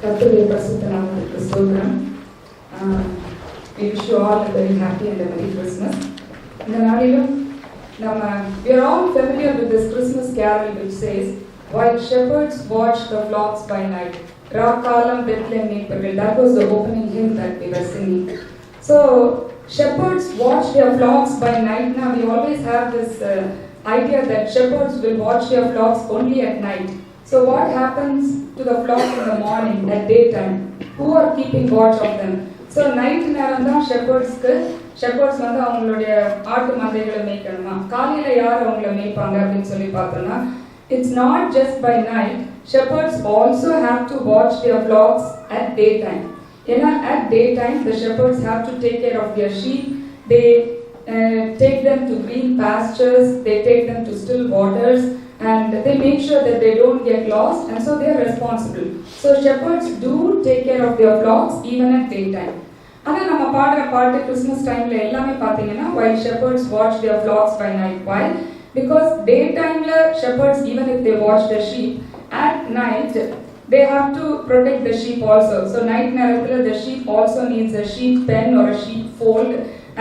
கர்த்தருடைய பரிசுத்த நாமத்திற்கு ஸ்தோத்திரம். We wish you all a very happy and a merry Christmas. இந்த நாளிலும் we are all familiar with this Christmas carol which says, while shepherds watch the flocks by night, ராக்காலம் Bethlehem மேய்ப்பர்கள். That was the opening hymn that we were singing. So shepherds watch their flocks by night. Now we always have this idea that shepherds will watch their flocks only at night. So what happens to the flock in the morning, at daytime? Who are keeping watch of them? So night நேரம் தான் shepherds வந்து அவங்களுடைய ஆட்டு மந்தைகளை மேய்க்கணுமா, காலையில யார் அவங்கள மேய்ப்பாங்க அப்படின்னு சொல்லி பார்த்தோம்னா, it's not just by night. Shepherds also have to watch their flocks at daytime. ஏன்னா at daytime the shepherds have to take care of their sheep. They take them to green pastures, they take them to still waters, and they make sure that they don't get lost, and so they are responsible. So shepherds do take care of their flocks even at daytime. ஆனா நம்ம பாடுற பாட்டு Christmas டைம்ல எல்லாமே பாத்தீங்கன்னா while shepherds watch their flocks by night. Why? Because daytimeல shepherds, even if they watch the sheep, at night they have to protect the sheep also. So night நேரத்துல the sheep also needs a sheep pen or a sheep fold,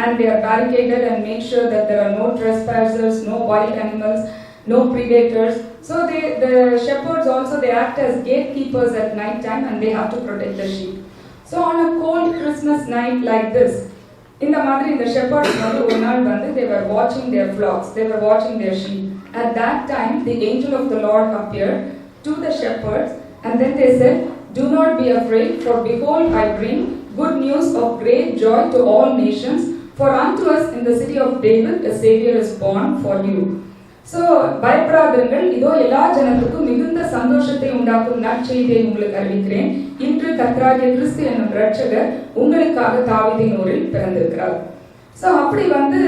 and they are barricaded and make sure that there are no trespassers, no wild animals, no predators. So the shepherds also, they act as gatekeepers at night time, and they have to protect the sheep. So on a cold Christmas night like this, in the மாதிரி இந்த shepherds வந்து ஒரு நாள் வந்து they were watching their flocks, they were watching their sheep. At that time the angel of the Lord appeared to the shepherds, and then they said, "Do not be afraid, for behold I bring good news of great joy to all nations, for unto us in the city of David a Savior is born for you." So பயப்படாதீர்கள், இதோ எல்லா ஜனத்துக்கும் மிகுந்த சந்தோஷத்தை உண்டாக்கும் நற்செய்தியை உங்களுக்கு அறிவிக்கிறேன். இன்று கர்த்தராகிய கிறிஸ்து என்னும் இரட்சகர் உங்களுக்காக தாவீதின் ஊரில் பிறந்திருக்கிறார். So அப்படி வந்து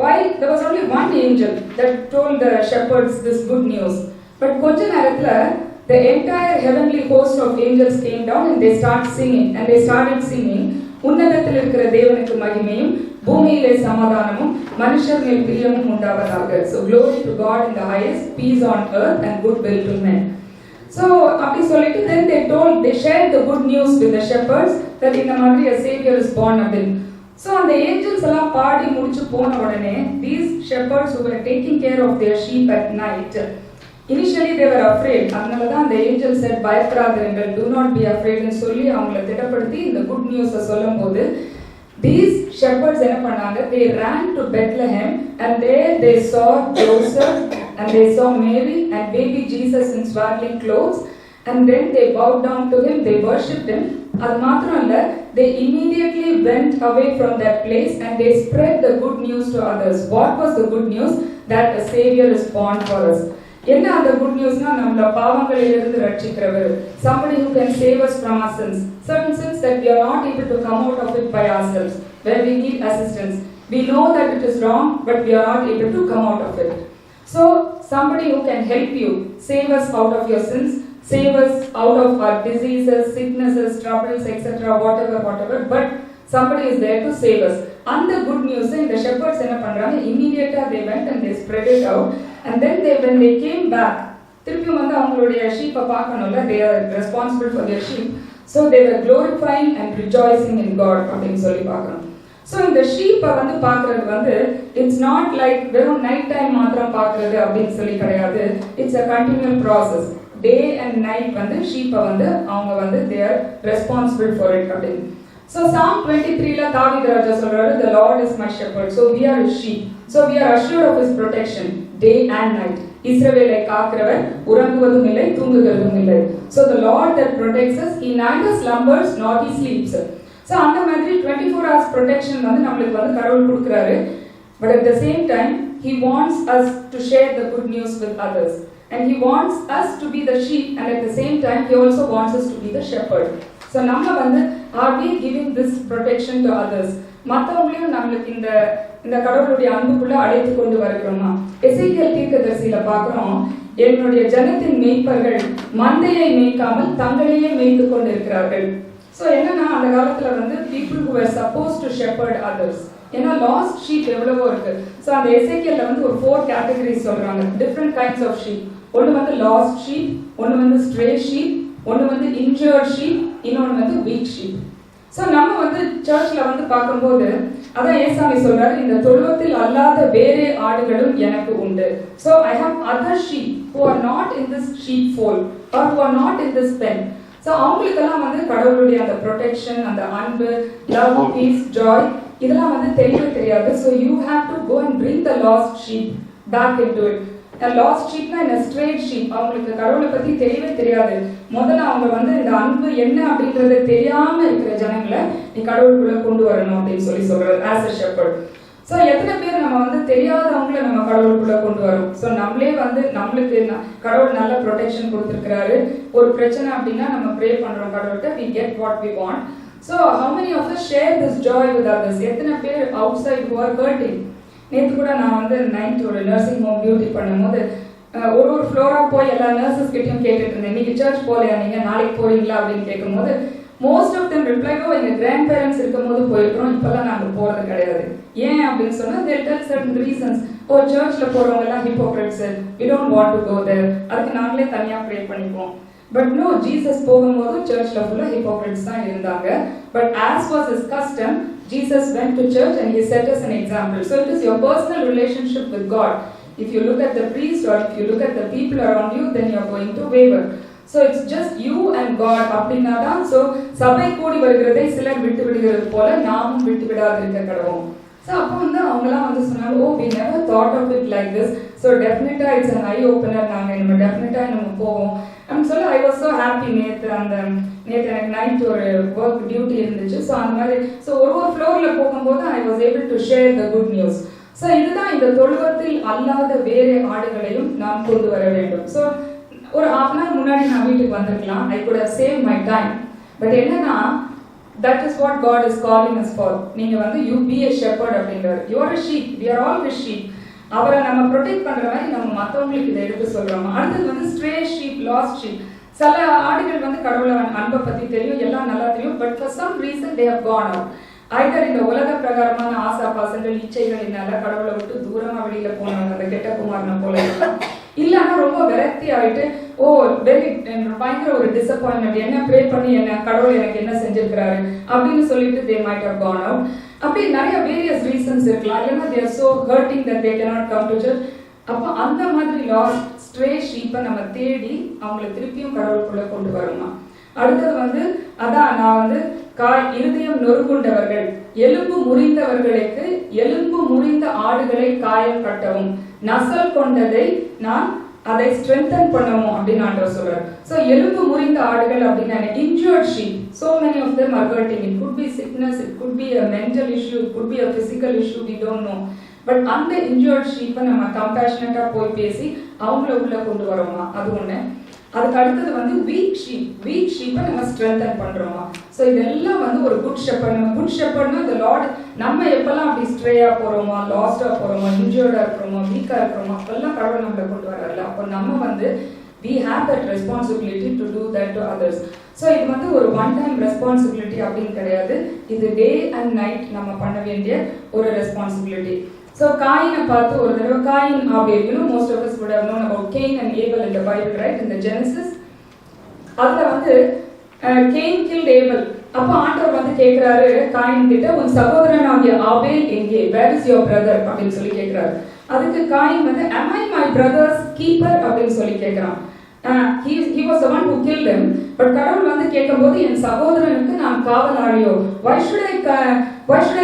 while there was only one angel that told the shepherds this good news, but கொஞ்ச நேரத்துல the entire heavenly host of angels came down and they started singing உன்னதத்தில் இருக்கிற தேவனுக்கு மகிமையும் பூமியிலே சமாதானமும் மனுஷர் மேல் பிரியமும் உண்டாவதாக. So glory to God in the highest, peace on earth and goodwill to men. So அப்படி சொல்லிட்டு then they shared the good news with the shepherds that in the மாதிரி a savior is born அப்படின்னு. So அந்த angels எல்லாம் பாடி முடிச்சு போன உடனே these shepherds who were taking care of their sheep at night, initially they were afraid. அதனால தான் the angel said, பயப்படாதீர்கள், do not be afraid ன்னு சொல்லி அவங்களை திடப்படுத்தி இந்த குட் நியூஸை சொல்லும்போது these shepherds என்ன பண்ணாங்க, they ran to Bethlehem, and there they saw Joseph and they saw Mary and baby Jesus in swaddling clothes, and then they bowed down to him, they worshipped him. அது மாத்திரம் இல்ல, they immediately went away from that place and they spread the good news to others. What was the good news? That a savior is born for us. என்ன அந்த good நியூஸ்னா, நம்மள பாவங்களிலிருந்து ரட்சிக்கிறவர், somebody who can save us from our sins, certain sins that we are not able to come out of it by ourselves, where we need assistance. We know that it is wrong, but we are not able to come out of it. So somebody who can help you, save us out of your sins, save us out of our diseases, sicknesses, troubles, etc., whatever, but somebody is there to save us. And the good news, the shepherds என்ன பண்றாங்க, immediately they went and they spread it out, and then when they came back, திருப்பி வந்து அவங்களுடைய sheep பார்க்கணும்ல, they are responsible for their sheep, so they were glorifying and rejoicing in God அப்படின்னு சொல்லி பார்க்கணும். So இந்த sheep வந்து பார்க்கிறது வந்து it's not like வெறும் night time மாத்திரம் பார்க்கிறது அப்படின்னு சொல்லி கிடையாது. It's a continual process. Day and night வந்து sheep வந்து அவங்க வந்து they are responsible for it அப்படின்னு. So Psalm 23ல தாவீது ராஜா சொல்றாரு, the Lord is my shepherd, so we are his sheep, so we are assured of his protection day and night. இஸ்ரவேலை காக்கிறவர் உறங்குவதும் இல்லை தூங்குகிறதும் இல்லை. So the Lord that protects us, he neither slumbers nor he sleeps. So அந்த மாதிரி 24 hours protection வந்து நமக்கு வந்து கடவுள் கொடுக்கிறாரு. But at the same time he wants us to share the good news with others, and he wants us to be the sheep, and at the same time he also wants us to be the shepherd. So நம்ம வந்து are we giving this protection to others? மற்றவங்களையும் நம்மளுக்கு இந்த கடவுளுடைய அன்புக்குள்ள அழைத்து கொண்டு வருகிறோமா? எசேக்கியேல் தீர்க்கதரிசியில பார்க்கிறோம், என்னுடைய ஜனத்தின் மேய்ப்பர்கள் மந்தையை மேய்க்காமல் தங்களையே மேய்த்து கொண்டு இருக்கிறார்கள். ஸோ என்னன்னா, அந்த காலத்துல வந்து people who were supposed to shepherd others, ஏன்னா லாஸ்ட் ஷீப் எவ்வளவோ இருக்கு. ஸோ அந்த எசேக்கியேல்ல வந்து ஒரு 4 கேட்டகரிஸ் சொல்றாங்க, டிஃப்ரெண்ட் கைண்ட்ஸ் ஆஃப் ஷீப். ஒன்று வந்து லாஸ்ட் ஷீப், ஒன்று வந்து ஸ்ட்ரே ஷீப், ஒன்று வந்து இன்ஜர்ட் ஷீப், இன்னொன்று வந்து வீக் ஷீப். ஸோ நம்ம வந்து சர்ச்சில் வந்து பார்க்கும்போது அதான் ஏசாமி சொல்றாரு, இந்த தொழுவத்தில் அல்லாத வேறே ஆடுகளும் எனக்கு உண்டு. So I have other sheep who are not in this sheep fold or who are not in this pen. So அவங்களுக்கெல்லாம் வந்து கடவுளுடைய அந்த ப்ரொடெக்ஷன், அந்த அன்பு, லவ், பீஸ், ஜாய் இதெல்லாம் வந்து தெரியவே தெரியாது. So you have to go and bring the lost sheep back into it. Lost ஷீப்னா என்ன, ஸ்ட்ரேட் ஷீப். அவங்களுக்கு கடவுளை பத்தி தெரியவே தெரியாது. முதல்ல அவங்க வந்து இந்த அன்பு என்ன அப்படின்றத தெரியாம இருக்கிற ஜனங்களை நீ கடவுளுக்குள்ள கொண்டு வரணும் அப்படின்னு சொல்றாரு ஆஸ் அ ஷெப்பர்ட். ஸோ எத்தனை பேர் நம்ம வந்து தெரியாதவங்கள நம்ம கடவுளுக்குள்ள கொண்டு வரோம். ஸோ நம்மளே வந்து நம்மளுக்கு கடவுள் நல்ல ப்ரொடெக்ஷன் கொடுத்துருக்கிறாரு. ஒரு பிரச்சனை அப்படின்னா நம்ம ப்ரே பண்றோம் கடவுள்கிட்ட, we get what we want. So how many of us share this joy with others? எத்தனை பேர் outside who are hurting? நேற்று கூட நான் வந்து 9th ஒரு நர்சிங் ஹோம் டியூட்டி பண்ணும்போது ஒரு ஃப்ளோரா போய் எல்லா நர்சஸ் கிட்டையும் கேட்டுட்டு இருந்தேன், இன்னைக்கு சர்ச் போகலையா நீங்க, நாளைக்கு போறீங்களா அப்படின்னு கேட்கும்போது மோஸ்ட் ஆஃப் தெம் ரிப்ளைடோ எங்க கிராண்ட் பேரண்ட்ஸ் இருக்கும் போது போயிருக்கிறோம், இப்பெல்லாம் நாங்க போறது கிடையாது. ஏன் அப்படின்னு சொன்னா they tell certain reasons. ஓ சர்ச்ல போறவங்க எல்லாம் hypocrites, we don't want to go there, அதுக்கு நாங்களே தனியா ப்ரே பண்ணிப்போம். பட் நோ, ஜீசஸ் போகும்போது சர்ச்ல ஃபுல்லா ஹிப்போக்ரைட்ஸ் தான் இருந்தாங்க. But as was his custom, Jesus went to church and he set us an example. So it is your personal relationship with God. If you look at the priest or if you look at the people around you, then you are going to waver. So it's just you and God அப்படினா தான். So சபை கூடி வருகிறதை சிலர் விட்டு விடுகிறது போல நாமும் விட்டு விடாதிருக்க கடவோம். So அப்போ வந்து அவங்களாம் வந்து சொன்னாங்க, ஓ we never thought of it like this. So definitely it's an eye opener. நாங்க நம்ம டெஃபினட்டா நம்ம போவோம். I'm சொல்ல I was so happy. நேத்து எனக்கு நைட் ஒரு ஒர்க் டியூட்டி இருந்துச்சு. ஸோ அந்த மாதிரி ஸோ ஒரு ஃப்ளோர்ல போகும்போது I was able to share the good news. So இதுதான் இந்த தொழுவத்தில் அல்லாத வேறு ஆடுகளையும் நாம் கொண்டு வர வேண்டும். ஸோ ஒரு half an hour முன்னாடி நான் வீட்டுக்கு வந்திருக்கலாம். I could have saved my time. But என்னன்னா that is what God is calling us for. நீங்க வந்து you be a shepherd அப்படின்றாரு. You are a sheep. We are all his sheep. அவரை நம்ம ப்ரொடெக்ட் பண்ற மாதிரி நம்ம மற்றவங்களுக்கு இதை எடுத்து சொல்றோம். அடுத்தது வந்து ஸ்ட்ரே ஷீப், லாஸ்ட் ஷீப். சில ஆடுகள் வந்து கடவுளை அன்பை பத்தி தெரியும், எல்லாம் நல்லா தெரியும். But for some reason they have gone out. Either இந்த உலக பிரகாரமான ஆசா பாசங்கள் இச்சைகளினால கடவுளை விட்டு தூரமா வெளியில போனவங்க, அந்த கெட்ட குமாரனை போல இருக்கலாம். இல்லைன்னா ரொம்ப விரக்தி ஆயிட்டு ஓ வெரி பயங்கர ஒரு டிசப்பாயின்மெண்ட், என்ன ப்ரே பண்ணி என்ன கடவுள் எனக்கு என்ன செஞ்சிருக்கிறாரு அப்படின்னு சொல்லிட்டு they might have gone out. அப்படி நிறைய வேரியஸ் ரீசன்ஸ் இருக்கலாம். இல்லைன்னா they are so hurting that they cannot come to church. அப்போ அந்த மாதிரி லாஸ்ட் ஸ்ட்ரே ஷீப்பை நம்ம தேடி அவங்களை திருப்பியும் கடவுளுக்குள்ள கொண்டு வரணும். அடுத்தது வந்து அதான் நான் வந்து இருதயம் நொறுங்குண்டவர்கள், எலும்பு முறிந்தவர்களுக்கு எலும்பு முறிந்த ஆடுகளை காயம் கட்டவும், நசல் கொண்டதை நான் அதை ஸ்ட்ரென்தன் பண்ணவும் அப்படின்னு ஆண்டவர் சொல்றாரு. சோ எலும்பு முறிந்த ஆடுகள் அப்படின்னா injured sheep, so many of them are hurting. It could be sickness, it could be a mental issue, it could be a physical issue, we don't know. But அந்த injured sheep நம்ம கம்பேஷனட்டா போய் பேசி அவங்கள உள்ள கொண்டு வரோமா, அது ஒண்ணு. அதுக்கு அடுத்தது வந்து வீக் ஷீப்பை நம்ம ஸ்ட்ரென்தன் பண்றோமா. ஸோ இதெல்லாம் வந்து ஒரு குட் ஷெப்பர்ட். நம்ம குட் ஷெப்பர்ட்னா இந்த லார்ட் நம்ம எப்பெல்லாம் அப்படி ஸ்ட்ரேயா போறோமா, லாஸ்டா போறோமா, இன்ஜர்டா இருக்கிறோமா, வீக்கா இருக்கிறோமா, அப்பெல்லாம் கடவுள் நம்மளை கொண்டு வராருல. அப்போ நம்ம வந்து we have that responsibility to do that to others. So இது வந்து ஒரு ஒன் டைம் ரெஸ்பான்சிபிலிட்டி அப்படின்னு கிடையாது, இது டே அண்ட் நைட் நம்ம பண்ண வேண்டிய ஒரு ரெஸ்பான்சிபிலிட்டி. So Cain பார்த்து ஒரு தடவை Cain Abel, you know most of us would have known about Cain and Abel in the Bible, right? In the Genesis அதுல வந்து Cain killed Abel. அப்ப ஆண்டவர் வந்து கேக்குறாரு காயின் கிட்ட, உன் சகோதரனாகிய ஆபேல் எங்கே, where is your brother அப்படின்னு சொல்லி கேக்குறாரு. அதுக்கு காயின் வந்து am I my brother's keeper அப்படின்னு சொல்லி கேக்குறான். he was the one who killed him. but கடவுள் வந்து கேட்கும்போது என் சகோதரனுக்கு நான் காவலாளியோ, why should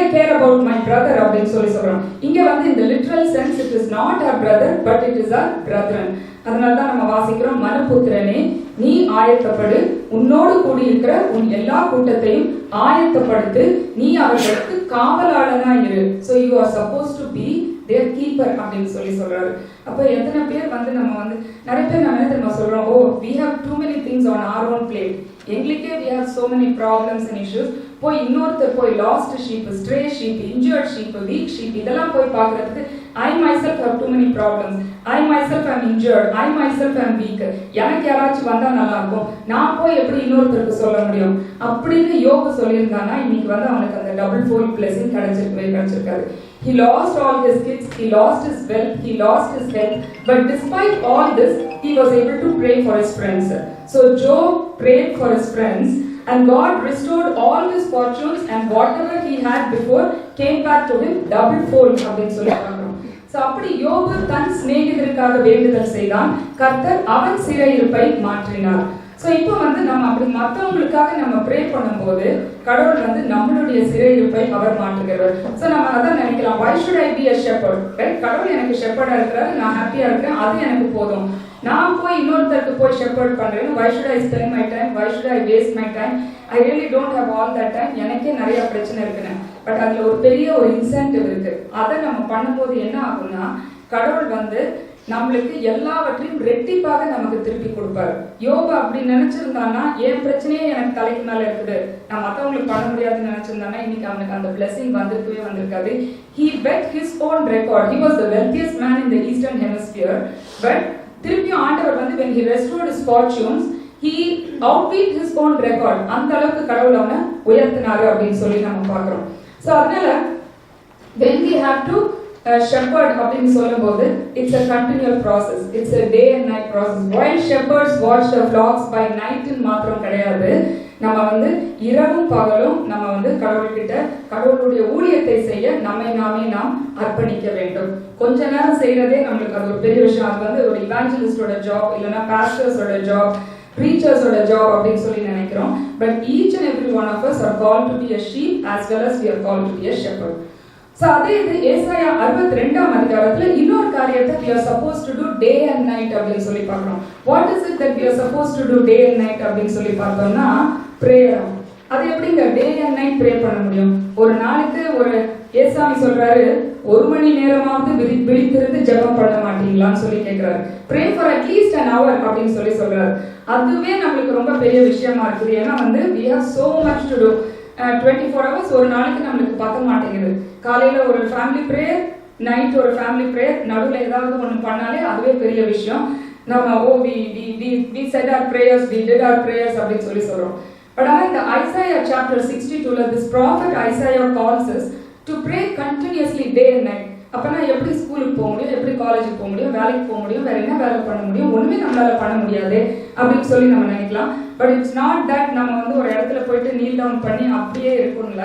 I care about my brother அப்படின்னு சொல்லி சொல்றான். இங்க வந்து இந்த literal sense it is not our brother but it is our brethren. அதனால தான் நம்ம வாசிக்கிறோம், மனுபுத்திரனே நீ ஆயத்தப்படு, உன்னோடு கூடி இருக்கிற உன் எல்லா கூட்டத்தையும் ஆயத்தப்படுத்து, நீ அவர்களுக்கு காவலாளனா இரு. so you are supposed to be their keeper அப்படின்னு சொல்லி சொல்றாரு. அப்ப எத்தனை பேர் வந்து நம்ம வந்து நிறைய பேர் நம்ம என்ன சொல்றோம், ஓ we have too many things on our own plate. எங்களுக்கே we have so many problems and issues. போய் இன்னொருத்தர் போய் last sheep, stray sheep, injured sheep, week sheep இதெல்லாம் போய் பார்க்கறதுக்கு I myself have too many problems. I myself am injured. I myself am weak. எனக்கு யாராச்சும் வந்தா நல்லா இருக்கும், நான் போய் எப்படி இன்னொருத்தருக்கு சொல்ல முடியும் அப்படின்னு யோபு சொல்லியிருந்தானா இன்னைக்கு வந்து அவனுக்கு அந்த டபுள் ஃபோல்ட் பிளஸிங் கிடைச்சிருக்காது. He lost all his kids, he lost his wealth, he lost his health, but despite all this, he was able to pray for his friends. So Job prayed for his friends, and God restored all his fortunes, and whatever he had before came back to him double fold அப்படின்னு சொல்லி பார்க்கிறோம். So அப்படி யோபு தன் சிநேகிதருக்காக வேண்டுதல் செய்தான், கர்த்தர் அவன் சிறையிருப்பை மாற்றினார். ஸோ இப்போ நம்ம அப்படி மற்றவங்களுக்காக நம்ம ப்ரே பண்ணும்போது கடவுள் நம்மளுடைய சிறையிருப்பை அவர் மாற்றுகிறவர். ஸோ நம்ம அதான் நினைக்கலாம், why should I be a shepherd? கடவுள் எனக்கு ஷெப்பர்டா இருக்கிறாரு, நான் ஹாப்பியா இருக்கேன், அது எனக்கு போதும். நான் போய் இன்னொருத்தருக்கு போய் ஷெப்பர்ட் பண்றேன், why should I spend my time? Why should I waste my time? I really don't have all that time. எனக்கே நிறைய பிரச்சனை இருக்குன்னு. பட் அதுல ஒரு பெரிய ஒரு இன்சென்டிவ் இருக்கு. அதை நம்ம பண்ணும்போது என்ன ஆகும்னா, கடவுள் நம்மளுக்கு எல்லாவற்றையும் ரெட்டிப்பாக நமக்கு திருப்பி கொடுப்பாரு. யோபு அப்படி நினைச்சிருந்தானா, என் பிரச்சனையே எனக்கு தலைக்கு மேல இருக்குது, நான் மற்றவங்களுக்கு பண்ண முடியாதுன்னு நினைச்சிருந்தானா, இன்னைக்கு அவனுக்கு அந்த பிளெஸிங் வந்திருக்காது. He bet his own record. He was the wealthiest man in the eastern hemisphere. But திருப்பியும் ஆண்டவர் when he restored his fortunes, he outbeat his own record. அந்த அளவுக்கு கடவுள் அவனை உயர்த்தினாரு அப்படின்னு சொல்லி நம்ம பார்க்கிறோம். So அதனால when we have to shepherd அப்படின்னு சொல்லும்போது it's a continual process, it's a day and night process. While shepherds watch the flocks by night மாத்திரம் கிடையாது, நம்ம இரவும் பகலும் நம்ம கடவுள்கிட்ட கடவுளுடைய ஊழியத்தை செய்ய நாம் அர்ப்பணிக்க வேண்டும். கொஞ்ச நேரம் செய்யறதே நம்மளுக்கு அது ஒரு பெரிய விஷயம். அது ஒரு இவாஞ்சலிஸ்டோட ஜாப், இல்லைன்னா பாஸ்டர்ஸோட ஜாப், preacherஸோட ஜாப் அப்படின்னு சொல்லி நினைக்கிறோம். But each and every one of us are called to be a sheep as well as we are called to be a shepherd. So அதே இது ஏசாயா 62ஆம் அதிகாரத்துல இன்னொரு காரியத்தை we are supposed to do day and night அப்படின்னு சொல்லி பார்க்கிறோம். What is it that we are supposed to do day and night அப்படின்னு சொல்லி பார்த்தோம்னா, prayer. அது எப்படிங்க டே அண்ட் நைட் ப்ரே பண்ண முடியும்? ஒரு நாளைக்கு ஒரு ஏசாமி சொல்றாரு, 1 மணி நேரமாவது விழித்திருந்து ஜெபம் பண்ண மாட்டீங்களான்னு சொல்லி கேட்கிறாரு. Pray for at least an hour அப்படின்னு சொல்லி சொல்றாரு. அதுவே நம்மளுக்கு ரொம்ப பெரிய விஷயமா இருக்குது. ஏன்னா we have so much to do. 24 hours ஒரு நாளைக்கு நம்மளுக்கு பத்த மாட்டேங்குது. காலையில ஒரு ஃபேமிலி ப்ரேயர், நைட் ஒரு ஃபேமிலி ப்ரேயர், நடுவில் ஏதாவது ஒன்று பண்ணாலே அதுவே பெரிய விஷயம். நம்ம we said our prayers, we did our prayers அப்படின்னு சொல்லி சொல்றோம். But in the Isaiah chapter 62, this prophet Isaiah calls us to pray continuously day and night. அப்பனா எப்படி ஸ்கூலுக்கு போக முடியும், எப்படி காலேஜுக்கு போக முடியும், வேலைக்கு போக முடியும், வேற என்ன வேலை பண்ண முடியும், ஒண்ணுமே நம்மளால பண்ண முடியாது அப்படின்னு சொல்லி நம்ம நினைக்கலாம். பட் இட்ஸ் நாட் தட் நம்ம ஒரு இடத்துல போயிட்டு நீல் டவுன் பண்ணி அப்படியே இருக்கும்ல.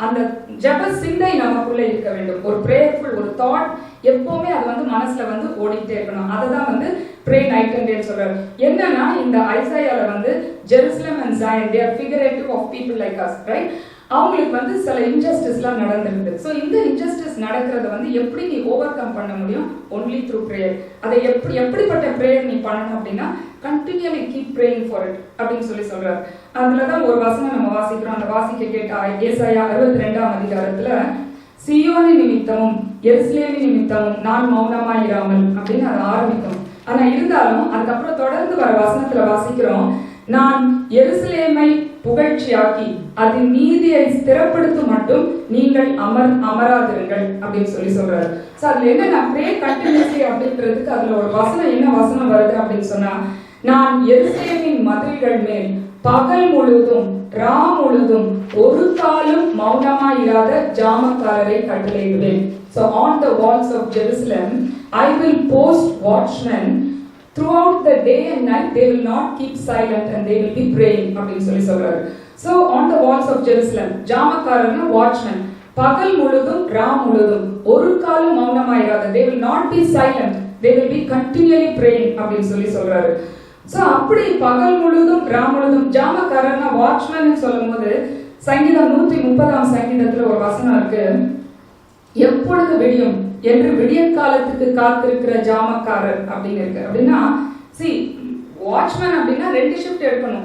அந்த ஜெப சிந்தை நமக்குள்ள இருக்க வேண்டும். ஒரு பிரேயர்ஃபுல் ஒரு தாட் எப்பவுமே அது மனசுல ஓடிட்டே இருக்கணும். அததான் ப்ரே நைட் அண்ட் டேன்னு சொல்றாரு. என்னன்னா இந்த ஐசாயால Jerusalem and Zion, they are figurative of people like us, right? அவங்களுக்கு சில இன்ஜஸ்டிஸ்லாம் நடந்துருது. ஸோ இந்த இன்ஜஸ்டிஸ் நடக்கிறத எப்படி நீ ஓவர் கம் பண்ண முடியும்? Only through prayer. அதை எப்படிப்பட்ட ப்ரேயர் நீ பண்ணணும் அப்படின்னா, continuously keep praying for it அப்படின்னு சொல்லி சொல்றாரு. அதுலதான் ஒரு வசனம் நம்ம வாசிக்கிறோம். அந்த வாசிக்க கேட்ட ஏசாயா 62ஆம் அதிகாரத்துல, சியோனி நிமித்தமும் எருசலேமி நிமித்தமும் நான் மௌனமாயிராமல் அப்படின்னு அதை ஆரம்பிக்கும். ஆனா இருந்தாலும் அதுக்கப்புறம் தொடர்ந்து வர வசனத்துல வாசிக்கிறோம், நான் எருசலேமை புகழ்ச்சியாக்கி அதன் நீதியை ஸ்திரப்படுத்தும் மட்டும் நீங்கள் அமராதிருங்கள் அப்படின்னு சொல்லி சொல்றாரு. சோ அதுல என்ன ப்ரே கண்டினியூஸ்லி அப்படின்றதுக்கு அதுல ஒரு வசனம் என்ன வசனம் வருது அப்படின்னு சொன்னா, நான் எருசலேமின் மதில்கள் மேல் பகல் முழுதும் ரா முழுதும் ஒரு காலும் மௌனமாயிராத ஜாமக்காரரை கட்டளையிடுவேன். So on the walls of Jerusalem I will post watchmen. Throughout the day and night they will not keep silent and they will be praying அப்படின்னு சொல்லி சொல்றாரு. So on the walls of Jerusalem, ஜாமக்காரர்னா watchmen, பகல் முழுதும் ரா முழுதும் ஒரு காலும் மௌனமாயிராத, they will not be silent, they will be continually praying அப்படின்னு சொல்லி சொல்றாரு. So அப்படி பகல் முழுதும் ரா முழுதும் ஜாமக்காரர்னா watchman சொல்லும்போது சங்கீதம் 130ஆம் சங்கீதத்துல ஒரு வசனம் இருக்கு, எப்பொழுது விடியும் என்று விடிய காலத்துக்கு காத்திருக்கிற ஜாமக்காரர் அப்படின்னு இருக்கு. அப்படின்னா வாட்ச்மேன் அப்படின்னா 2 ஷிஃப்ட் எடுக்கணும்.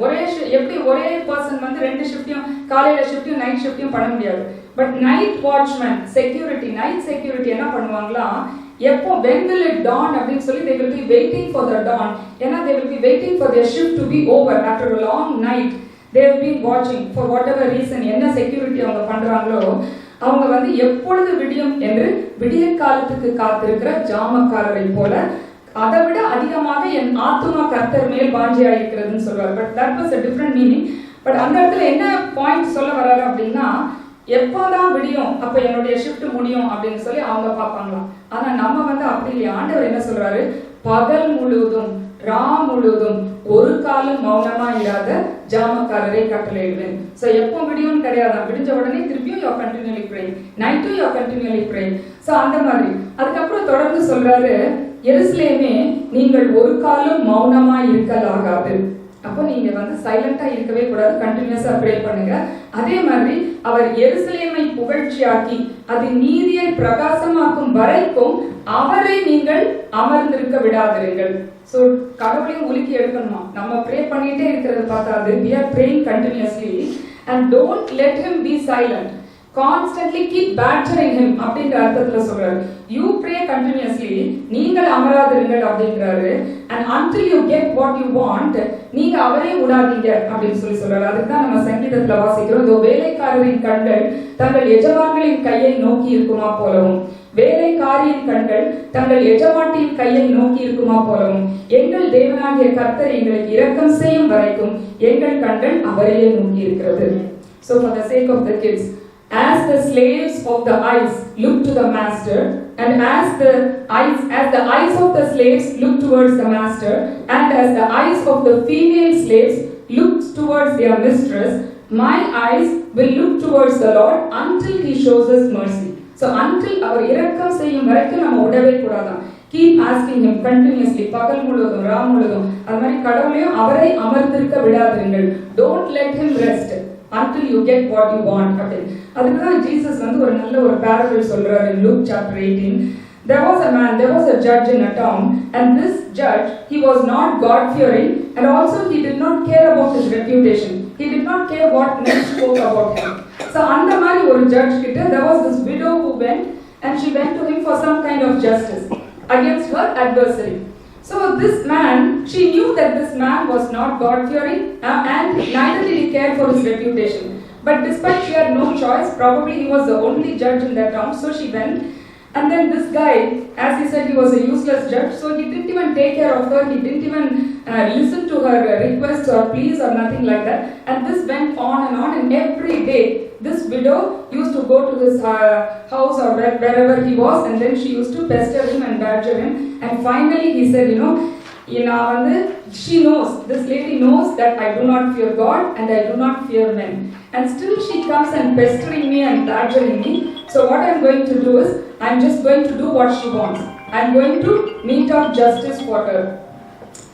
எப்படி ஒரே பர்சன் 2 ஷிஃப்ட்டையும் காலையில ஷிஃப்ட்டையும் நைட் ஷிஃப்ட்டையும் பண்ண முடியாது. But night watchman security, night security என்ன பண்ணுவாங்களா, எப்போ when will it dawn அப்படின்னு சொல்லி they will be waiting for the dawn. ஏன்னா they will be waiting for their shift to be over after a long night. They have been watching for whatever reason. என்ன security அவங்க பண்றாங்களோ அவங்க எப்பொழுது விடியும் என்று விடிய காலத்துக்கு காத்திருக்கிற ஜாமக்காரரை போல, அதை விட அதிகமாக என் ஆத்துமா கர்த்தர் மேல் வாஞ்சியா இருக்கிறதுன்னு சொல்றாரு. But that was a different meaning. But அந்த இடத்துல என்ன பாயிண்ட் சொல்ல வர்றாரு அப்படின்னா, எப்போதான் விடியும், அப்ப என்னுடைய ஷிஃப்ட் முடியும் அப்படின்னு சொல்லி அவங்க பார்ப்பாங்களாம். ஆனா நம்ம வந்து அப்படி இல்லையா. ஆண்டவர் என்ன சொல்றாரு, பகல் முழுவதும் ரா முழுவதும் ஒரு காலம் மௌனமா இராத ஜாமக்காரரை கட்டளையிடுவேன். சோ எப்போ விடியும் கிடையாது, விடிஞ்ச உடனே திருப்பியும் யூ கண்டினியூலி praying, நைட்டும் யூ கண்டினியூலி praying. சோ அந்த மாதிரி அதுக்கப்புறம் தொடர்ந்து சொல்றாரு, எருசலேமே நீங்கள் ஒரு காலம் மௌனமா இருக்கலாகாது. அப்போ நீங்க வந்து சைலண்டா இருக்கவே கூடாது, கண்டினியூஸா ப்ரே பண்ணுங்க. அதே மாதிரி அவர் எருசலேமை புகழ்ச்சியாக்கி அது நீதியை பிரகாசமாக்கும் வரைக்கும் அவரை நீங்கள் அமர்ந்திருக்க விடாதிருங்கள். சோ கடவுளையும் உலுக்கி எடுக்கணுமா, நம்ம ப்ரே பண்ணிட்டே இருக்கிறது பார்த்தாது. we are praying continuously and don't let him be silent, constantly keep badgering him அப்படின்ற அர்த்தத்துல சொல்றாரு. you pray continuously, நீங்கள் அமராதிருங்கள் அப்படின்றாரு. and until you get what you want, நீங்க அவரே விடாதீங்க அப்படின்னு சொல்றாரு. அதுக்கு தான் நம்ம சங்கீதத்துல வாசிக்கிறோம், இதோ வேலைக்காரரின் கண்கள் தங்கள் எஜமான்களின் கையை நோக்கி இருக்குமா போலவும், வேலைக்காரியின் கண்கள் தங்கள் எஜமாட்டியின் கையை நோக்கி இருக்குமா போலவும், எங்கள் தேவனாகிய கர்த்தர் எங்களுக்கு இரக்கம் செய்யும் வரைக்கும் எங்கள் கண்கள் அவரையே நோக்கி இருக்கிறது. So for the sake of the kids, as the slaves of the eyes look to the master, and as the eyes of the slaves look towards the master, and as the eyes of the female slaves look towards their mistress, my eyes will look towards the Lord until he shows us mercy. So until அவர் இரக்கம் செய்யும் வரைக்கும் நம்ம விடவே கூடாதான். keep asking him continuously, பகல் முழுவதும் ரா முழுவதும். அது மாதிரி கடவுளையும் அவரை அமர்ந்திருக்க விடாதீர்கள். don't let him rest until you get what you want. அதுக்கு தான் ஜீசஸ் வந்து ஒரு நல்ல ஒரு parable சொல்றாரு in Luke chapter 18. There was a judge in a town, and this judge, he was not God fearing, and also he did not care about his reputation. He did not care what men spoke about him. So அந்த மாதிரி ஒரு judge கிட்ட there was this widow who went, and she went to him for some kind of justice against her adversary. So this man, she knew that this man was not God fearing, and neither did he care for his reputation. But despite she had no choice, probably he was the only judge in that town, so she went. And then this guy, as he said, he was a useless judge, so he didn't even take care of her, he didn't even listen to her requests or pleas or nothing like that. And this went on, and every day this widow used to go to his house or wherever he was, and then she used to pester him and badger him. And finally he said, she knows, this lady knows that I do not fear God and I do not fear men, and still she comes and pestering me and badgering me. So what I'm going to do is, I'm just going to do what she wants. I'm going to mete out justice for her.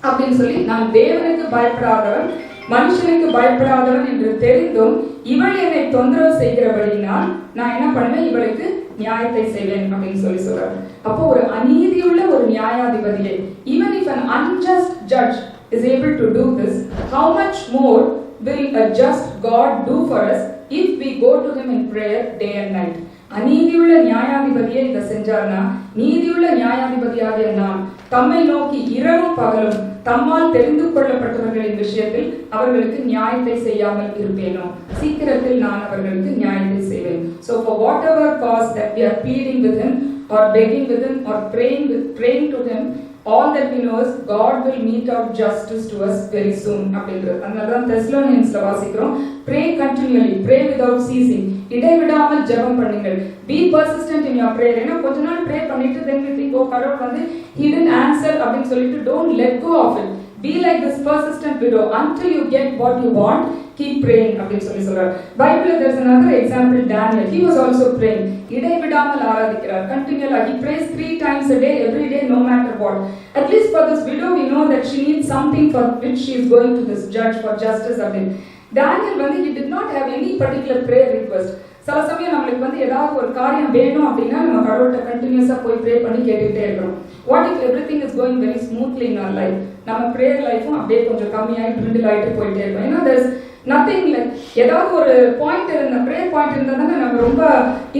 அப்படின்னு சொல்லி, நான் தேவனுக்கு பயப்படாதவன் மனுஷனுக்கு பயப்படாதவன் என்று தெரிந்தும் இவள் என்னை தொந்தரவு செய்கிறபடினால் நான் என்ன பண்ணுவேன், இவளுக்கு நியாயத்தை செய்வேன் அப்படின்னு சொல்றாரு. அப்போ ஒரு அநீதியுள்ள ஒரு நியாயாதிபதியை, even if an unjust judge is able to do this, how much more will a just God do for us if we go to him in prayer day and night? அநீதியுள்ள நியாயாதிபதியை இதை செஞ்சார்னா, நீதியுள்ள நியாயாதிபதியாகிய நான் தம்மை நோக்கி இரவும் பகலும் தம்மால் தெரிந்து கொள்ளப்பட்டவர்களின் விஷயத்தில் அவர்களுக்கு நியாயத்தை செய்யாமல் இருப்பேனோ, சீக்கிரத்தில் நான் அவர்களுக்கு நியாயத்தை செய்வேன். So for whatever cause that we are pleading with him or begging with him or praying to him, all that we know is God will mete out justice to us very soon அப்படின்றது. அதனால தான் தெசலோனியன்ஸ்ல வாசிக்கிறோம், pray continually, pray without ceasing, இடைவிடாமல் ஜெபம் பண்ணுங்கள், be persistent in your prayer. ஏன்னா கொஞ்ச நாள் ப்ரே பண்ணிட்டு then we think, oh கடவுள் வந்து he didn't answer அப்படின்னு சொல்லிட்டு don't let go of it. Be like this persistent widow until you get what you want. Keep praying அப்படின்னு சொல்றாரு. பைபிள்ல there's another example, Daniel. He was also praying. இடைவிடாமல் ஆராதிக்கிறார். Continually he prays 3 times a day, every day, no matter what. At least for this widow we know that she needs something for which she is going to this judge for justice அப்படின்னு. Daniel வந்து he did not have any particular prayer request. சில சமயம் நம்மளுக்கு வந்து ஏதாவது ஒரு காரியம் வேணும் அப்படின்னா நம்ம கடவுள்கிட்ட கண்டினியூஸா போய் ப்ரே பண்ணி கேட்டுக்கிட்டே இருக்கிறோம். What if everything is going very smoothly in our life, நம்ம ப்ரேயர் லைஃபும் அப்படியே கொஞ்சம் கம்மியாகி ட்ரிண்டில் ஆகிட்டு போயிட்டே இருக்கும். ஏன்னா there's nothing like, ஏதாவது ஒரு பாயிண்ட் இருந்த ப்ரேயர் பாயிண்ட் இருந்தால் தானே நம்ம ரொம்ப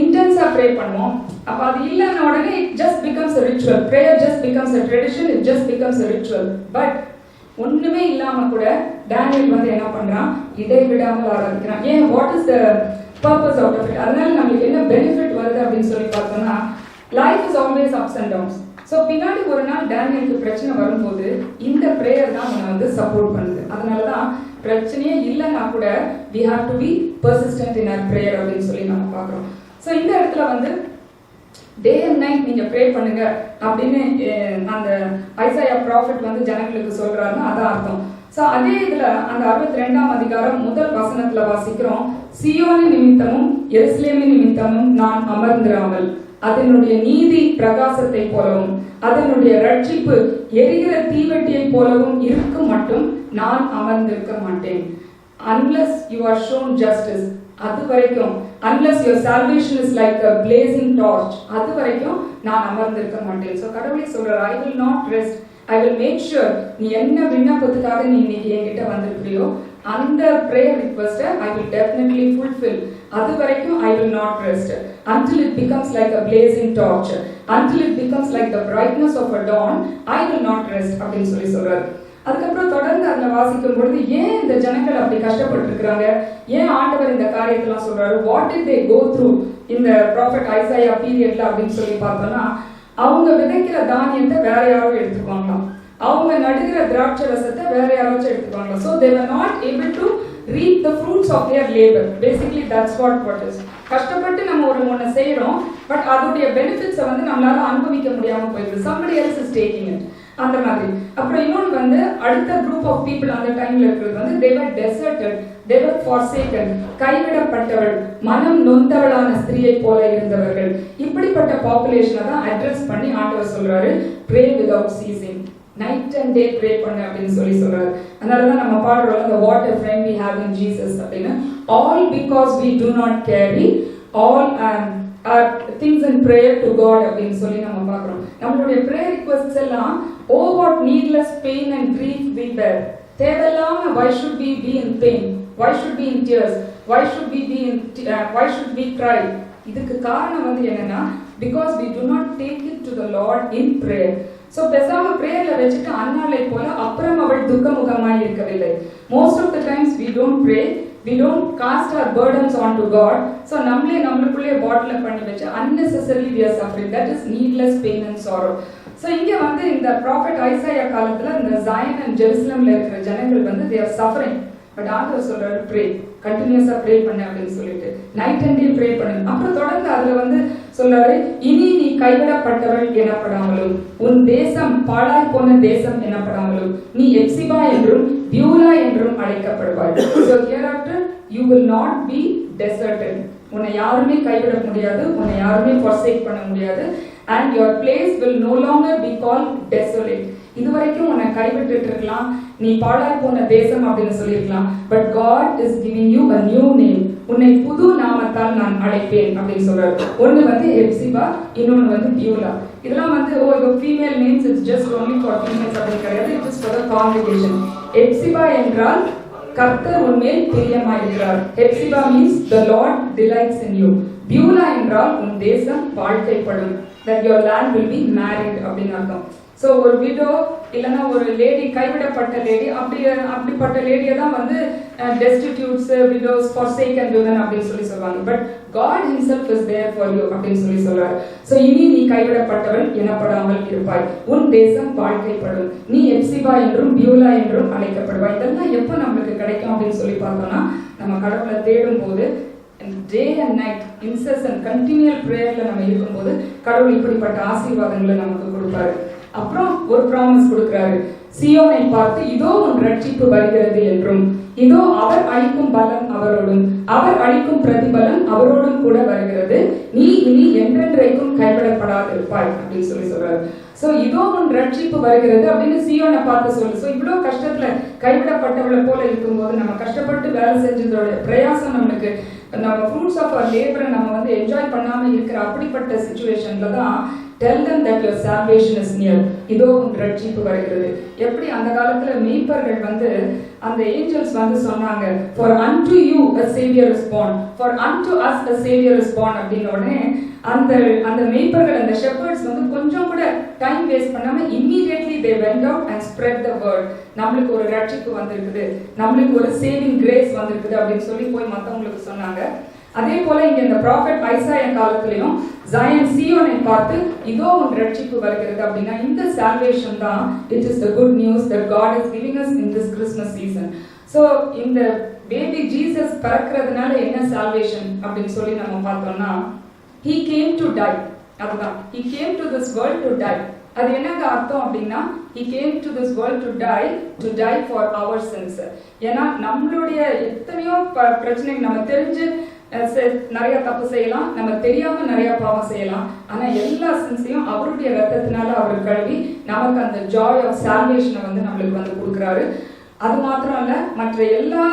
இன்டென்ஸாக ப்ரே பண்ணுவோம். அப்போ அது இல்லைன்னா உடனே it just becomes a ritual. Prayer just becomes a tradition, it just becomes a ritual. But ஒண்ணுமே இல்லாம கூட டேனியல் வந்து என்ன பண்றான், இடைவிடாமல் ஆராதிக்கிறான். ஏன், what is the purpose out of it? அதனால நம்மளுக்கு என்ன பெனிஃபிட் வருது அப்படின்னு சொல்லி பார்த்தோம்னா, life is always ups and downs. So பின்னாடி ஒரு நாள் டேனியலுக்கு பிரச்சனை வரும்போது இந்த ப்ரேயர் தான் அவனை வந்து சப்போர்ட் பண்ணுது. அதனால தான் பிரச்சனையே இல்லைன்னா கூட we have to be persistent in our prayer அப்படின்னு சொல்லி நம்ம பார்க்குறோம். ஸோ இந்த இடத்துல வந்து டே அண்ட் நைட் நீங்க ப்ரே பண்ணுங்க அப்படின்னு அந்த ஐசாயா ப்ராஃபிட் வந்து ஜனங்களுக்கு சொல்றாருன்னா அதான் அர்த்தம். ஸோ அதே இதுல அந்த 62ஆம் அதிகாரம் முதல் வசனத்துல வாசிக்கிறோம், சியோனின் நிமித்தமும் எருசலேமின் நிமித்தமும் நான் அமர்ந்திராமல் அதனுடைய நீதி பிரகாசத்தை போலவும் அதனுடைய ரட்சிப்பு எரிகிற தீவெட்டியை போலவும் இருக்கும் மட்டும் நான் அமர்ந்திருக்க மாட்டேன். Unless you are shown justice, அது வரைக்கும் unless your salvation is like a blazing torch, அது வரைக்கும் நான் அமர்ந்திருக்க மாட்டேன். ஸோ கடவுளே சொல்றார், I will not rest, I will make sure நீ என்ன விண்ணப்பத்துக்காக நீ இன்னைக்கு என்கிட்ட வந்திருக்கிறியோ அந்த prayer request I will definitely fulfill. அது வரைக்கும் I will not rest until it becomes like a blazing torch, until it becomes like the brightness of a dawn, I will not rest அப்படின்னு சொல்லி சொல்றாரு. அதுக்கப்புறம் தொடர்ந்து அதில் வாசிக்கும் பொழுது ஏன் இந்த ஜனங்கள் அப்படி கஷ்டப்பட்டு இருக்கிறாங்க, ஏன் ஆண்டவர் இந்த காரியத்தெல்லாம் சொல்றாரு, what did they go through இந்த ப்ராஃபட் ஐசாயா பீரியட்ல அப்படின்னு சொல்லி பார்த்தோம்னா, அவங்க விதைக்கிற தானியத்தை வேற யாரும் எடுத்துக்குவாங்களாம், அவங்க நடுகிற திராட்சை ரசத்தை வேற யாராச்சும் எடுத்துக்குவாங்களாம். So they were not able to reap the fruits of their labor. Basically that's what is. கஷ்டப்பட்டு நம்ம ஒன்று செய்யறோம், பட் அதோடைய பெனிஃபிட்ஸை வந்து நம்மளால அனுபவிக்க முடியாம போயிடுது. somebody else is taking it. அந்த மாதிரி. அப்புறம் இன்னொன்று வந்து அடுத்த குரூப் ஆஃப் பீப்புள் அந்த டைம்ல இருக்கிறது வந்து they were deserted, they were forsaken, கைவிடப்பட்டவள், மனம் நொந்தவளான ஸ்திரியை போல இருந்தவர்கள். இப்படிப்பட்ட பாப்புலேஷனை தான் அட்ரஸ் பண்ணி ஆண்டவர் சொல்றாரு, pray without ceasing, night and day pray பண்ணு அப்படின்னு சொல்லி சொல்றாரு. அதனாலதான் நம்ம பாடுறோம், the what a friend we have in Jesus அப்படின்னு. all because we do not carry all our things in prayer to God அப்படின்னு சொல்லி நம்ம பார்க்கிறோம். நம்மளுடைய prayer requests எல்லாம் oh what needless pain and grief we bear. தேவையில்லாம why should we be in pain, why should we in tears, why should we cry. இதுக்கு காரணம் வந்து என்னன்னா, because we do not take it to the Lord in prayer. So பேசாம பிரேயர்ல வச்சுட்டு அன்னாளை போல அப்புறம் அவள் துக்கமுகமாய் இருக்கவில்லை. most of the times we don't pray, we don't cast our burdens onto God. So நம்மளுக்குள்ளே பாட்டில் பண்ணி வச்சு unnecessarily we are suffering. That is needless pain and sorrow. So இங்க வந்து இந்த ப்ராஃபட் ஐசாயா காலத்துல இந்த ஜாயன் அண்ட் ஜெருசலம்ல இருக்கிற ஜனங்கள் வந்து they are suffering. பட் ஆண்டவர் சொல்றாரு, ப்ரே, கண்டினியூஸா ப்ரே பண்ணு அப்படின்னு சொல்லிட்டு நைட் அண்ட் டே ப்ரே பண்ணு. அப்புறம் தொடர்ந்து அதுல வந்து சொல்றாரு, இனி நீ கைவிடப்பட்டவள் எனப்படாமலும் உன் தேசம் பாழாய் போன தேசம் எனப்படாமலும் நீ எப்சிபா என்றும் பியூலா என்றும் அழைக்கப்படுவாய். So hereafter you will not be deserted. உன்னை யாருமே கைவிட முடியாது, உன்னை யாருமே forsake பண்ண முடியாது. And your place will no longer be called desolate. இதுவரைக்கும் உன்னை கைவிட்டுட்டு இருக்கலாம், நீ பாழாய் போன தேசம் அப்படின்னு சொல்லியிருக்கலாம். But God is giving you a new name. உன்னை புது நாமத்தால் நான் அழைப்பேன் அப்படின்னு சொல்றாரு. ஒன்னு வந்து எப்சிபா, இன்னொன்னு வந்து பியூலா. இதெல்லாம் வந்து female names, it's just only for females அப்படி கிடையாது, it is for the congregation. Hephzibah என்றால் கர்த்தர் உன்மேல் பிரியமாயிருக்கிறார். Hephzibah means the Lord delights in you. Beulah என்றால் உன் தேசம் வாழ்க்கைப்படும், that your land will be married அப்படின்னு அர்த்தம். ஸோ ஒரு விடோ இல்லைன்னா ஒரு லேடி, கைவிடப்பட்ட லேடி, அப்படிப்பட்ட லேடியை தான் வந்து டெஸ்டிடியூட்ஸ், விடோஸ், forsaken women அப்படின்னு சொல்லி சொல்லுவாங்க. But God himself is there for you அப்படின்னு சொல்லி சொல்றாரு. ஸோ இனி நீ கைவிடப்பட்டவள் எனப்படாமல் இருப்பாய், உன் தேசம் வாழ்க்கைப்படும், நீ எப்சிபா என்றும் பியூலா என்றும் அழைக்கப்படுவாய். இதெல்லாம் எப்போ நம்மளுக்கு கிடைக்கும் அப்படின்னு சொல்லி பார்த்தோம்னா, நம்ம கடவுளை தேடும் போது, டே அண்ட் நைட் இன்செசன்ட் கண்டினியூல் பிரேயர்ல நம்ம இருக்கும்போது கடவுள் இப்படிப்பட்ட ஆசீர்வாதங்களை நமக்கு கொடுப்பாரு. அப்புறம் ஒரு ப்ராமிஸ் கொடுக்கிறாரு, சியோனை பார்த்து இதோ உன் ரட்சிப்பு வருகிறது என்றும், இதோ அவர் அளிக்கும் பலன் அவரோடும், அவர் அளிக்கும் பிரதிபலன் அவரோடும் கூட வருகிறது, நீ இனி என்றென்றைக்கும் கைவிடப்படாதிருப்பாய் அப்படின்னு சொல்லி சொல்றாரு. சோ இதோ உன் ரட்சிப்பு வருகிறது அப்படின்னு சியோனை பார்த்து சொல்லு. சோ இவ்வளவு கஷ்டத்துல கைவிடப்பட்டவளை போல இருக்கும்போது, நம்ம கஷ்டப்பட்டு வேலை செஞ்சதோட பிரயாசம் நம்மளுக்கு, நம்ம ஃப்ரூட்ஸ் ஆஃப் அவர் லேபரை நம்ம வந்து என்ஜாய் பண்ணாம இருக்கிற அப்படிப்பட்ட சிச்சுவேஷன்ல தான் tell them that your salvation is near. இதோ உன் ரட்சிப்பு வருகிறது. எப்படி அந்த காலத்துல மேய்ப்பர்கள் வந்து அந்த ஏஞ்சல்ஸ் வந்து சொன்னாங்க, for unto you a savior is born, for unto us a savior is born அப்படின உடனே அந்த மேய்ப்பர்கள், அந்த ஷெப்பர்ட்ஸ் வந்து கொஞ்சம் கூட டைம் வேஸ்ட் பண்ணாம immediately they went out and spread the word. நம்மளுக்கு ஒரு ரட்சிப்பு வந்திருக்குது, நம்மளுக்கு ஒரு சேவிங் கிரேஸ் வந்திருக்குது அப்படின்னு சொல்லி போய் மத்தவங்களுக்கு சொன்னாங்க. அதே போல இங்க இந்த ப்ராஃபட் ஐசாயா காலத்திலையும் ஜாயன் சியோனை பார்த்து இதோ உன் ரட்சிப்பு வருகிறது அப்படின்னா, இந்த சால்வேஷன் தான், it is the good news that God is giving us in this Christmas season. So இந்த பேபி ஜீசஸ் பிறக்கிறதுனால என்ன சால்வேஷன் அப்படின்னு சொல்லி நம்ம பார்த்தோம்னா, he came to die. அதுதான், he came to this world to die. அது என்னங்க அர்த்தம் அப்படின்னா, he came to this world to die for our sins. ஏன்னா நம்மளுடைய எத்தனையோ பிரச்சனை, நம்ம தெரிஞ்சு நிறைய தப்பு செய்யலாம், நம்ம தெரியாம நிறைய பாவம் செய்யலாம். ஆனா எல்லா சின்ஸையும் அவருடைய ரத்தத்தினால அவர் கழுவி நமக்கு அந்த ஜாய் ஆஃப் சால்வேஷனை வந்து நம்மளுக்கு வந்து கொடுக்குறாரு. அது மாத்திரம் இல்ல, மற்ற எல்லா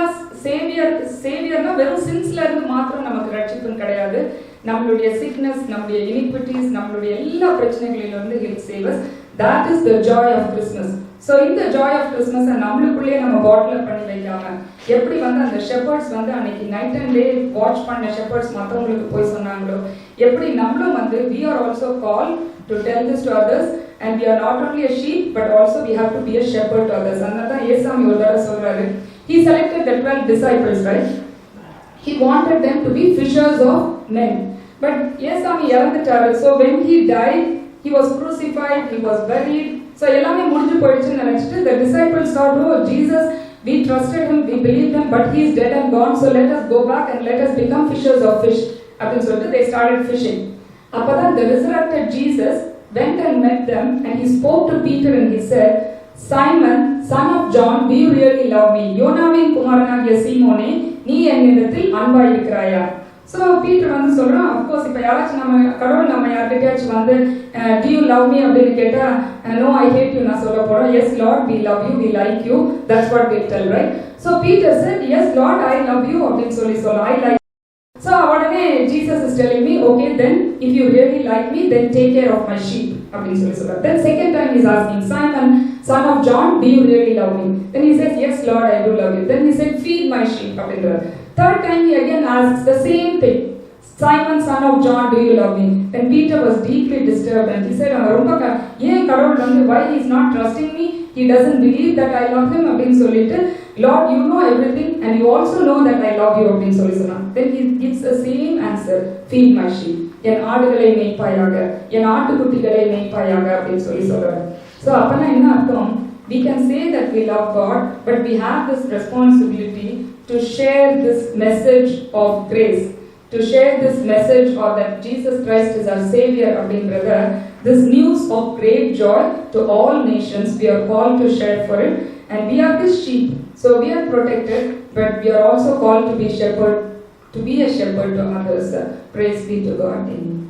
சேவியர்னா வெறும் சின்ஸ்ல இருந்து மாத்திரம் நமக்கு ரட்சிப்பும் கிடையாது. நம்மளுடைய சிக்னஸ், நம்மளுடைய இனிக்விட்டிஸ், நம்மளுடைய எல்லா பிரச்சனைகளிலிருந்து help சேவஸ். That is the joy of Christmas. So இந்த joy of Christmas நம்மளுக்குள்ளே நம்ம பாட்டில் பண்ணி வைக்காம, எப்படி வந்து அந்த ஷெப்பர்ட்ஸ் வந்து அன்னைக்கு நைட் அண்ட் டே வாட்ச் பண்ண ஷெப்பர்ட்ஸ் மற்றவங்களுக்கு போய் சொன்னாங்களோ, எப்படி நம்மளும் வந்து we are also called to tell this to others, and we are not only a sheep but also we have to be a shepherd to others. அதனால ஏசாமி ஒரு தடவை சொல்றாரு, he selected the 12 disciples, right? He wanted them to be fishers of men. But ஏசாமி இறந்துட்டாரு. So when he died, he was crucified, he was buried. So எல்லாமே முடிஞ்சு போயிடுச்சுன்னு நினைச்சிட்டு the disciples thought, oh Jesus, we trusted him, we believed him, but he is dead and gone, so let us go back and let us become fishers of fish. அப்படின்னு சொல்லிட்டு they started fishing. அப்பதான் the resurrected Jesus went and met them and he spoke to Peter and he said, Simon, son of John, do you really love me? யோனாவின் குமாரனாகிய சீமோனே, நீ என்னிடத்தில் அன்பாய் இருக்கிறாயா? ஸோ பீட்டர் வந்து சொல்கிறான், அஃப்கோர்ஸ் இப்போ யாராச்சும் கடவுள் நம்ம யார்கிட்டயாச்சும் வந்து do you love me அப்படின்னு கேட்டால் no I hate you நான் சொல்ல போகிறோம், yes Lord we love you, we like you, that's what we tell, right? So Peter said, yes Lord I love you அப்படின்னு சொல்ல I like. So உடனே Jesus is telling me, okay then if you really like me then take care of my sheep அப்படின்னு சொல்றாரு. Then second time he is asking, Simon, son of John, do you really love me? Then he says, yes Lord I do love you. Then he said, feed my sheep அப்படின்றார். Third time he again asks the same thing, Simon, son of John, do you love me? Then Peter was deeply disturbed and he said, ஏன் கடவுள் வந்து why he is not trusting me? He doesn't believe that I love him அப்படின்னு சொல்லிட்டு, Lord you know everything and you also know that I love you அப்படின்னு சொன்னான். Then he gives the same answer, feed my sheep. என் ஆடுகளை மேய்ப்பாயாக, என் ஆட்டுக்குட்டிகளை மேய்ப்பாயாக அப்படின்னு சொல்றாரு. So அப்பனா என்ன அர்த்தம்? We can say that we love God, but we have this responsibility to share this message of grace, to share this message or that Jesus Christ is our Savior அப்படின்றத, this news of great joy to all nations, we are called to share for it, and we are His sheep, so we are protected, but we are also called to be a shepherd to others. Praise be to God. Amen.